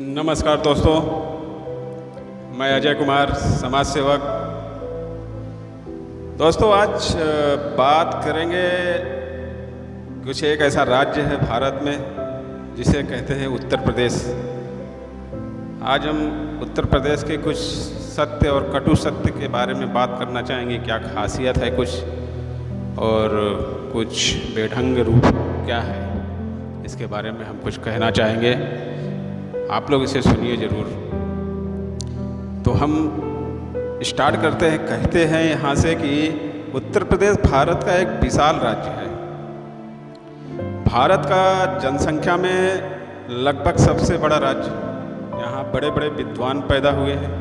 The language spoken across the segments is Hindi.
नमस्कार दोस्तों, मैं अजय कुमार, समाज सेवक। दोस्तों, आज बात करेंगे कुछ एक ऐसा राज्य है भारत में जिसे कहते हैं उत्तर प्रदेश। आज हम उत्तर प्रदेश के कुछ सत्य और कटु सत्य के बारे में बात करना चाहेंगे। क्या खासियत है कुछ, और कुछ बेढंग रूप क्या है, इसके बारे में हम कुछ कहना चाहेंगे। आप लोग इसे सुनिए ज़रूर। तो हम स्टार्ट करते हैं। कहते हैं यहाँ से कि उत्तर प्रदेश भारत का एक विशाल राज्य है। भारत का जनसंख्या में लगभग सबसे बड़ा राज्य। यहाँ बड़े बड़े विद्वान पैदा हुए हैं।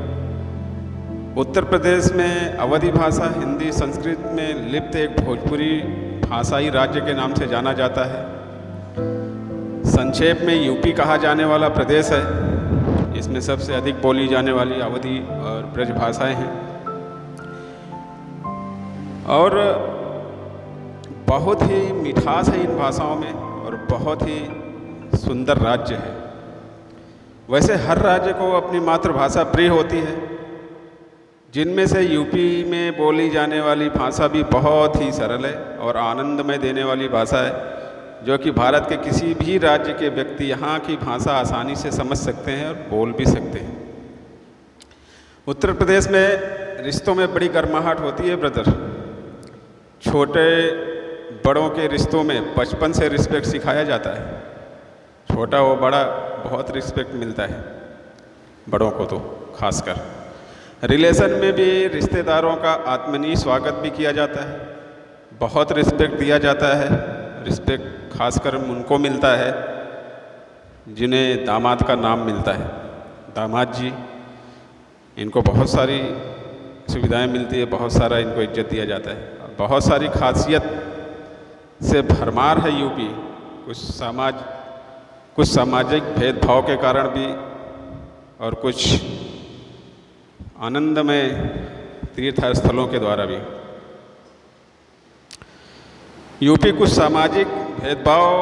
उत्तर प्रदेश में अवधी भाषा, हिंदी, संस्कृत में लिप्त एक भोजपुरी भाषाई राज्य के नाम से जाना जाता है। संक्षेप में यूपी कहा जाने वाला प्रदेश है। इसमें सबसे अधिक बोली जाने वाली अवधी और ब्रज भाषाएं हैं और बहुत ही मिठास है इन भाषाओं में और बहुत ही सुंदर राज्य है। वैसे हर राज्य को अपनी मातृभाषा प्रिय होती है, जिनमें से यूपी में बोली जाने वाली भाषा भी बहुत ही सरल है और आनंदमय देने वाली भाषा है, जो कि भारत के किसी भी राज्य के व्यक्ति यहाँ की भाषा आसानी से समझ सकते हैं और बोल भी सकते हैं। उत्तर प्रदेश में रिश्तों में बड़ी गर्माहट होती है ब्रदर। छोटे बड़ों के रिश्तों में बचपन से रिस्पेक्ट सिखाया जाता है। छोटा हो बड़ा, बहुत रिस्पेक्ट मिलता है बड़ों को, तो खासकर रिलेशन में भी रिश्तेदारों का आत्मीय स्वागत भी किया जाता है। बहुत रिस्पेक्ट दिया जाता है। रिस्पेक्ट खासकर उनको मिलता है जिन्हें दामाद का नाम मिलता है। दामाद जी, इनको बहुत सारी सुविधाएं मिलती है, बहुत सारा इनको इज्जत दिया जाता है। बहुत सारी खासियत से भरमार है यूपी। कुछ सामाजिक भेदभाव के कारण भी और कुछ आनंदमय तीर्थ स्थलों के द्वारा भी। यूपी कुछ सामाजिक भेदभाव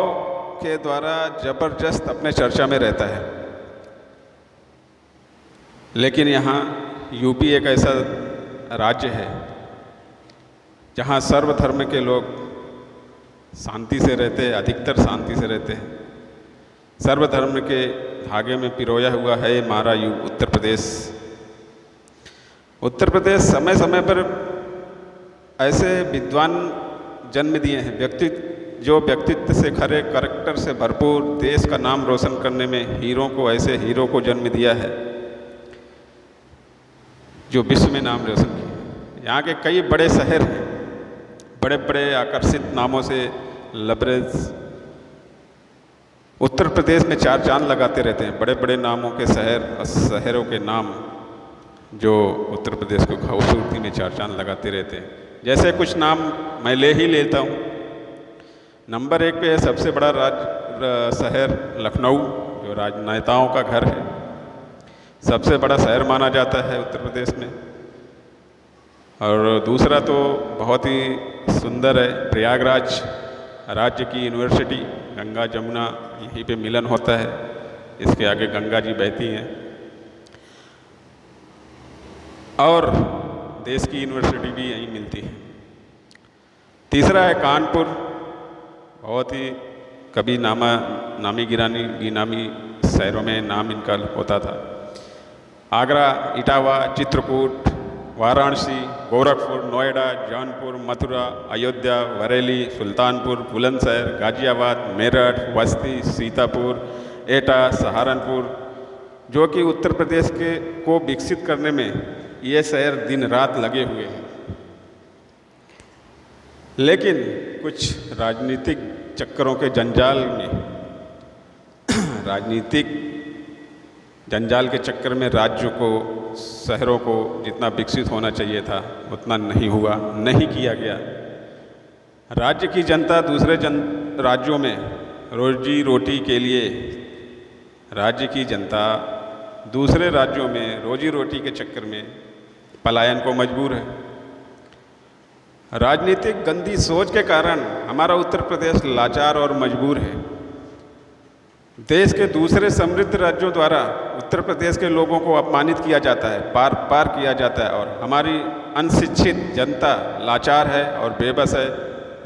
के द्वारा जबरदस्त अपने चर्चा में रहता है, लेकिन यहाँ यूपी एक ऐसा राज्य है जहाँ सर्वधर्म के लोग शांति से रहते हैं, अधिकतर शांति से रहते हैं। सर्वधर्म के धागे में पिरोया हुआ है हमारा उत्तर प्रदेश। उत्तर प्रदेश समय समय पर ऐसे विद्वान जन्म दिए हैं, व्यक्तित्व से खरे, करैक्टर से भरपूर, देश का नाम रोशन करने में ऐसे हीरो को जन्म दिया है जो विश्व में नाम रोशन किया। यहाँ के कई बड़े शहर हैं, बड़े बड़े आकर्षित नामों से लबरेज। उत्तर प्रदेश में चार चांद लगाते रहते हैं बड़े बड़े नामों के शहर और शहरों के नाम, जो उत्तर प्रदेश को खूबसूरती में चार चांद लगाते रहते हैं। जैसे कुछ नाम मैं ले ही लेता हूँ। नंबर 1 पे है सबसे बड़ा शहर लखनऊ, जो राजनेताओं का घर है। सबसे बड़ा शहर माना जाता है उत्तर प्रदेश में। और दूसरा तो बहुत ही सुंदर है प्रयागराज, राज्य की यूनिवर्सिटी। गंगा जमुना यहीं पे मिलन होता है। इसके आगे गंगा जी बहती हैं और देश की यूनिवर्सिटी भी यहीं मिलती है। तीसरा है कानपुर, बहुत ही कभी नामी गिरामी शहरों में नाम इनका होता था। आगरा, इटावा, चित्रकूट, वाराणसी, गोरखपुर, नोएडा, जौनपुर, मथुरा, अयोध्या, बरेली, सुल्तानपुर, बुलंदशहर, गाजियाबाद, मेरठ, बस्ती, सीतापुर, एटा, सहारनपुर, जो कि उत्तर प्रदेश को विकसित करने में ये शहर दिन रात लगे हुए हैं। लेकिन कुछ राजनीतिक चक्करों के जंजाल में, राजनीतिक जंजाल के चक्कर में राज्यों को, शहरों को जितना विकसित होना चाहिए था उतना नहीं हुआ, नहीं किया गया। राज्य की जनता दूसरे राज्यों में रोजी रोटी के लिए, राज्य की जनता दूसरे राज्यों में रोजी रोटी के चक्कर में पलायन को मजबूर है। राजनीतिक गंदी सोच के कारण हमारा उत्तर प्रदेश लाचार और मजबूर है। देश के दूसरे समृद्ध राज्यों द्वारा उत्तर प्रदेश के लोगों को अपमानित किया जाता है, बार बार किया जाता है, और हमारी अनशिक्षित जनता लाचार है और बेबस है।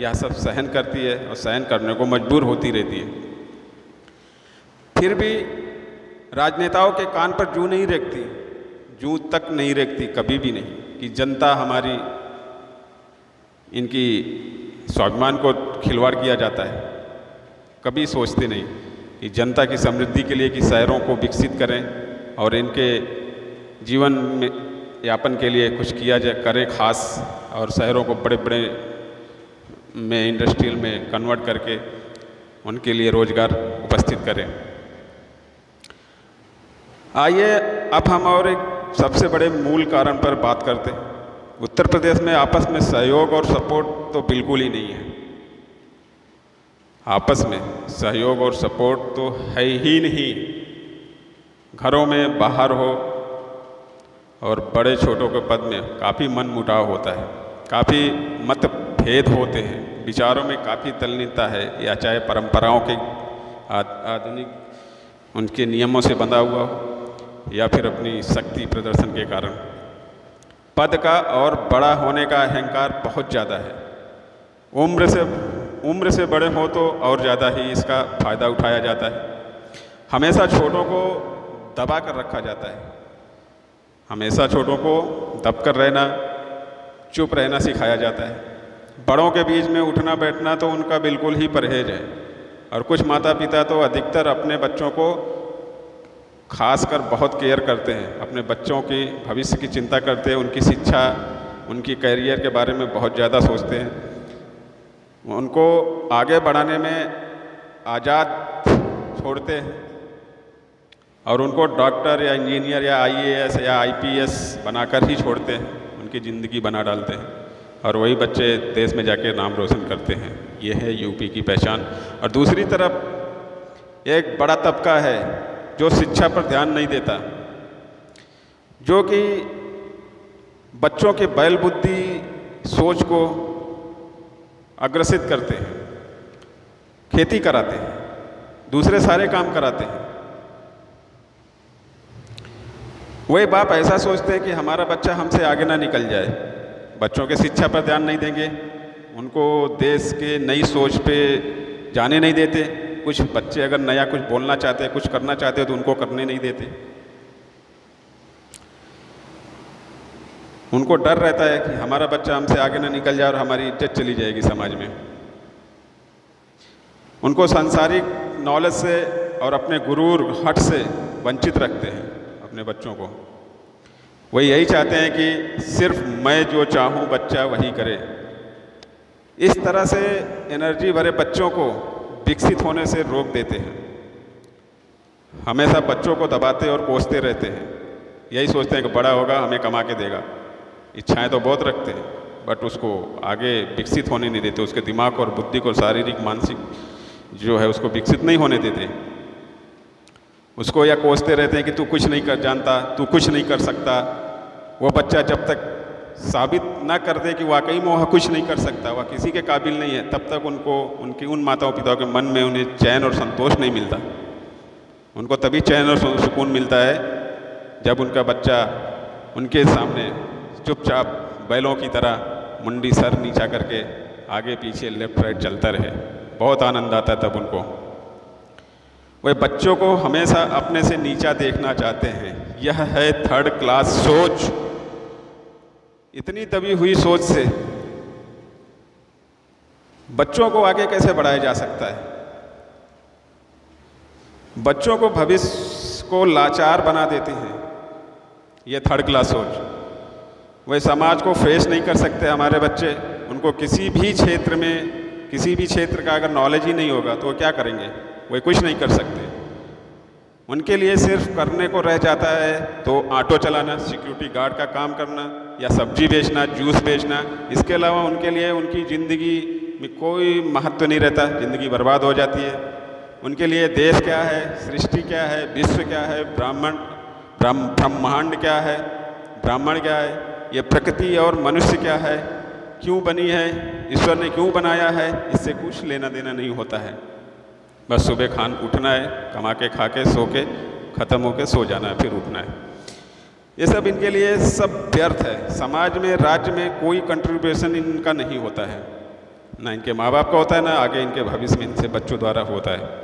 यह सब सहन करती है और सहन करने को मजबूर होती रहती है। फिर भी राजनेताओं के कान पर जूं नहीं रेंगती, जूं तक नहीं रेंगती, कभी भी नहीं, कि जनता हमारी, इनकी स्वाभिमान को खिलवाड़ किया जाता है। कभी सोचते नहीं कि जनता की समृद्धि के लिए कि शहरों को विकसित करें और इनके जीवन में यापन के लिए कुछ किया जाए, करें खास, और शहरों को बड़े बड़े में इंडस्ट्रियल में कन्वर्ट करके उनके लिए रोजगार उपस्थित करें। आइए अब हम और एक सबसे बड़े मूल कारण पर बात करते हैं। उत्तर प्रदेश में आपस में सहयोग और सपोर्ट तो बिल्कुल ही नहीं है। आपस में सहयोग और सपोर्ट तो है ही नहीं। घरों में, बाहर हो, और बड़े छोटों के पद में काफ़ी मनमुटाव होता है, काफ़ी मतभेद होते हैं, विचारों में काफ़ी तल्लीनता है, या चाहे परंपराओं के आधुनिक उनके नियमों से बंधा हुआ हो, या फिर अपनी शक्ति प्रदर्शन के कारण। पद का और बड़ा होने का अहंकार बहुत ज़्यादा है। उम्र से बड़े हो तो और ज़्यादा ही इसका फ़ायदा उठाया जाता है। हमेशा छोटों को दबा कर रखा जाता है, हमेशा छोटों को दब कर रहना, चुप रहना सिखाया जाता है। बड़ों के बीच में उठना बैठना तो उनका बिल्कुल ही परहेज है। और कुछ माता पिता तो अधिकतर अपने बच्चों को खासकर बहुत केयर करते हैं, अपने बच्चों की भविष्य की चिंता करते हैं, उनकी शिक्षा, उनकी कैरियर के बारे में बहुत ज़्यादा सोचते हैं, उनको आगे बढ़ाने में आज़ाद छोड़ते हैं, और उनको डॉक्टर या इंजीनियर या IAS या IPS बनाकर ही छोड़ते हैं, उनकी ज़िंदगी बना डालते हैं, और वही बच्चे देश में जाके नाम रोशन करते हैं। ये है यूपी की पहचान। और दूसरी तरफ एक बड़ा तबका है जो शिक्षा पर ध्यान नहीं देता, जो कि बच्चों के बैल बुद्धि सोच को अग्रसित करते हैं, खेती कराते हैं, दूसरे सारे काम कराते हैं। वही बाप ऐसा सोचते हैं कि हमारा बच्चा हमसे आगे ना निकल जाए, बच्चों के शिक्षा पर ध्यान नहीं देंगे, उनको देश के नई सोच पे जाने नहीं देते। कुछ बच्चे अगर नया कुछ बोलना चाहते हैं, कुछ करना चाहते हैं, तो उनको करने नहीं देते। उनको डर रहता है कि हमारा बच्चा हमसे आगे ना निकल जाए और हमारी इज्जत चली जाएगी समाज में। उनको सांसारिक नॉलेज से और अपने गुरूर हट से वंचित रखते हैं अपने बच्चों को। वही यही चाहते हैं कि सिर्फ मैं जो चाहूँ बच्चा वही करे। इस तरह से एनर्जी भरे बच्चों को विकसित होने से रोक देते हैं। हमेशा बच्चों को दबाते और कोसते रहते हैं। यही सोचते हैं कि बड़ा होगा हमें कमा के देगा। इच्छाएं तो बहुत रखते हैं, बट उसको आगे विकसित होने नहीं देते। उसके दिमाग और बुद्धि को, शारीरिक मानसिक जो है उसको विकसित नहीं होने देते। उसको या कोसते रहते हैं कि तू कुछ नहीं कर जानता, तू कुछ नहीं कर सकता। वो बच्चा जब तक साबित ना कर दे कि वाकई में वह कुछ नहीं कर सकता, वह किसी के काबिल नहीं है, तब तक उनको उनकी उन माताओं पिताओं के मन में उन्हें चैन और संतोष नहीं मिलता। उनको तभी चैन और सुकून मिलता है जब उनका बच्चा उनके सामने चुपचाप बैलों की तरह मुंडी सर नीचा करके आगे पीछे लेफ्ट राइट चलता रहे। बहुत आनंद आता है तब उनको। वे बच्चों को हमेशा अपने से नीचा देखना चाहते हैं। यह है थर्ड क्लास सोच। इतनी दबी हुई सोच से बच्चों को आगे कैसे बढ़ाया जा सकता है? बच्चों को भविष्य को लाचार बना देती हैं ये थर्ड क्लास सोच। वे समाज को फेस नहीं कर सकते हमारे बच्चे। उनको किसी भी क्षेत्र में, किसी भी क्षेत्र का अगर नॉलेज ही नहीं होगा तो वो क्या करेंगे? वे कुछ नहीं कर सकते। उनके लिए सिर्फ करने को रह जाता है तो ऑटो चलाना, सिक्योरिटी गार्ड का काम करना, या सब्जी बेचना, जूस बेचना। इसके अलावा उनके लिए उनकी ज़िंदगी में कोई महत्व नहीं रहता। ज़िंदगी बर्बाद हो जाती है। उनके लिए देश क्या है, सृष्टि क्या है, विश्व क्या है, ब्रह्मांड क्या है, ब्राह्मण क्या है, ये प्रकृति और मनुष्य क्या है, क्यों बनी है, ईश्वर ने क्यों बनाया है, इससे कुछ लेना देना नहीं होता है। बस सुबह उठना है, कमा के खा के सो के ख़त्म होके सो जाना है, फिर उठना है। ये सब इनके लिए सब व्यर्थ है। समाज में, राज्य में कोई कंट्रीब्यूशन इनका नहीं होता है, ना इनके माँ बाप का होता है, ना आगे इनके भविष्य में इनसे बच्चों द्वारा होता है।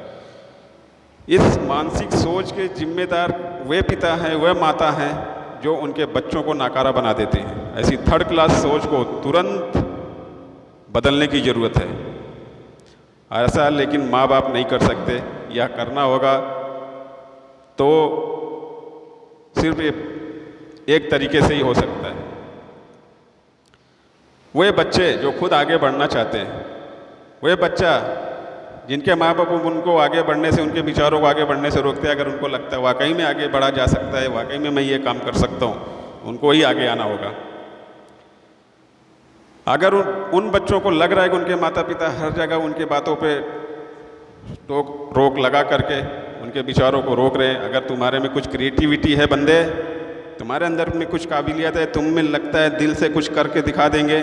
इस मानसिक सोच के जिम्मेदार वे पिता हैं, वे माता हैं जो उनके बच्चों को नाकारा बना देते हैं। ऐसी थर्ड क्लास सोच को तुरंत बदलने की ज़रूरत है। ऐसा लेकिन माँ बाप नहीं कर सकते, या करना होगा तो सिर्फ एक तरीके से ही हो सकता है। वे बच्चे जो खुद आगे बढ़ना चाहते हैं, वे बच्चा जिनके माँ बाप उनको आगे बढ़ने से, उनके विचारों को आगे बढ़ने से रोकते हैं, अगर उनको लगता है वाकई में आगे बढ़ा जा सकता है, वाकई में मैं ये काम कर सकता हूँ, उनको ही आगे आना होगा। अगर उन बच्चों को लग रहा है कि उनके माता पिता हर जगह उनके बातों पे रोक लगा करके उनके विचारों को रोक रहे हैं, अगर तुम्हारे में कुछ क्रिएटिविटी है बंदे, तुम्हारे अंदर में कुछ काबिलियत है, तुम में लगता है दिल से कुछ करके दिखा देंगे,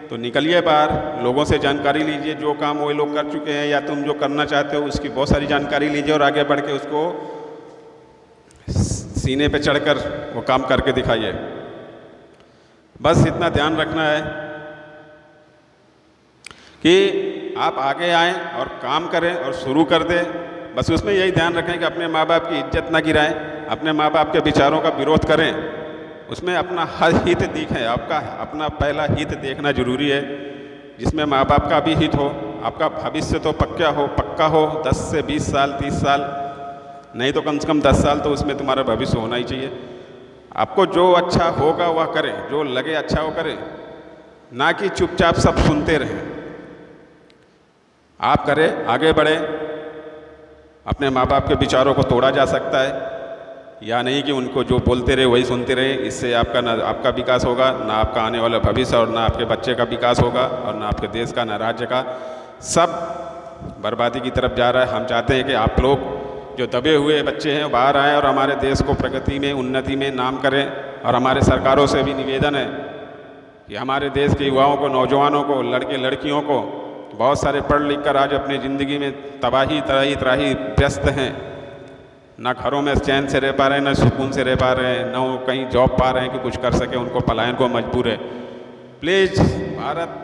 तो निकलिए बाहर, लोगों से जानकारी लीजिए, जो काम वो लोग कर चुके हैं या तुम जो करना चाहते हो उसकी बहुत सारी जानकारी लीजिए और आगे बढ़ के उसको सीने पे चढ़कर वो काम करके दिखाइए। बस इतना ध्यान रखना है कि आप आगे आएँ और काम करें और शुरू कर दें। बस उसमें यही ध्यान रखें कि अपने माँ बाप की इज्जत ना गिराएं, अपने माँ बाप के विचारों का विरोध करें, उसमें अपना हर हित दिखें। आपका अपना पहला हित देखना जरूरी है, जिसमें माँ बाप का भी हित हो, आपका भविष्य तो पक्का हो 10 से 20 साल 30 साल नहीं तो कम से कम 10 साल तो उसमें तुम्हारा भविष्य होना ही चाहिए। आपको जो अच्छा होगा वह करें, जो लगे अच्छा वो करें, ना कि चुपचाप सब सुनते रहें। आप करें, आगे बढ़ें। अपने माँ बाप के विचारों को तोड़ा जा सकता है, या नहीं कि उनको जो बोलते रहे वही सुनते रहे। इससे आपका ना आपका विकास होगा, ना आपका आने वाला भविष्य, और ना आपके बच्चे का विकास होगा, और ना आपके देश का, ना राज्य का। सब बर्बादी की तरफ जा रहा है। हम चाहते हैं कि आप लोग जो दबे हुए बच्चे हैं बाहर आएँ और हमारे देश को प्रगति में, उन्नति में नाम करें। और हमारे सरकारों से भी निवेदन है कि हमारे देश के युवाओं को, नौजवानों को, लड़के लड़कियों को, बहुत सारे पढ़ लिख कर आज अपनी ज़िंदगी में तराही व्यस्त हैं, ना घरों में चैन से रह पा रहे हैं, ना सुकून से रह पा रहे हैं, ना वो कहीं जॉब पा रहे हैं कि कुछ कर सके, उनको पलायन को मजबूर है। प्लीज़, भारत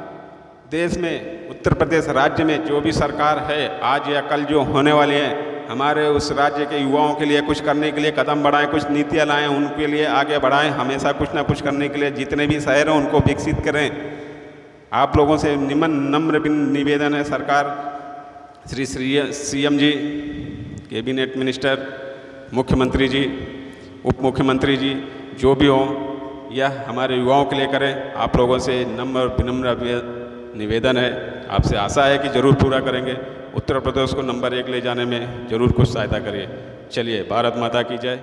देश में, उत्तर प्रदेश राज्य में जो भी सरकार है आज या कल जो होने वाली है, हमारे उस राज्य के युवाओं के लिए कुछ करने के लिए कदम बढ़ाएं, कुछ नीतियाँ लाएं, उनके लिए आगे बढ़ाएं। हमेशा कुछ ना कुछ करने के लिए जितने भी शहर हैं उनको विकसित करें। आप लोगों से नम्र निवेदन है, सरकार, श्री CM जी, कैबिनेट मिनिस्टर, मुख्यमंत्री जी, उप मुख्यमंत्री जी, जो भी हों, यह हमारे युवाओं के लिए करें। आप लोगों से विनम्र निवेदन है, आपसे आशा है कि ज़रूर पूरा करेंगे। उत्तर प्रदेश को नंबर 1 ले जाने में ज़रूर कुछ सहायता करिए। चलिए, भारत माता की जय।